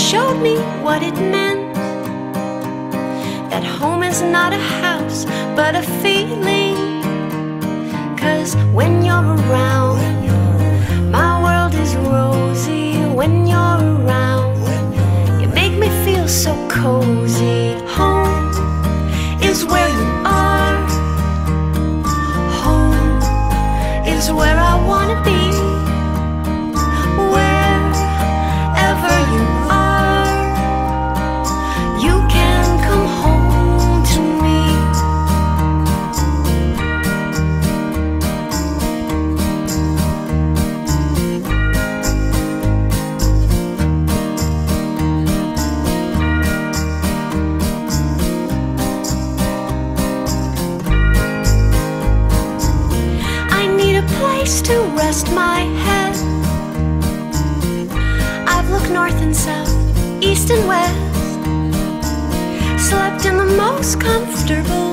showed me what it meant, that home is not a house but a feeling. 'Cause when you're around, my world is rosy. When you're around, you make me feel so cozy. Home is where you are. Home is where I wanna be. Wherever you are, you can come home to me. I need a place to rest my head. I've looked north and south, east and west, slept in the most comfortable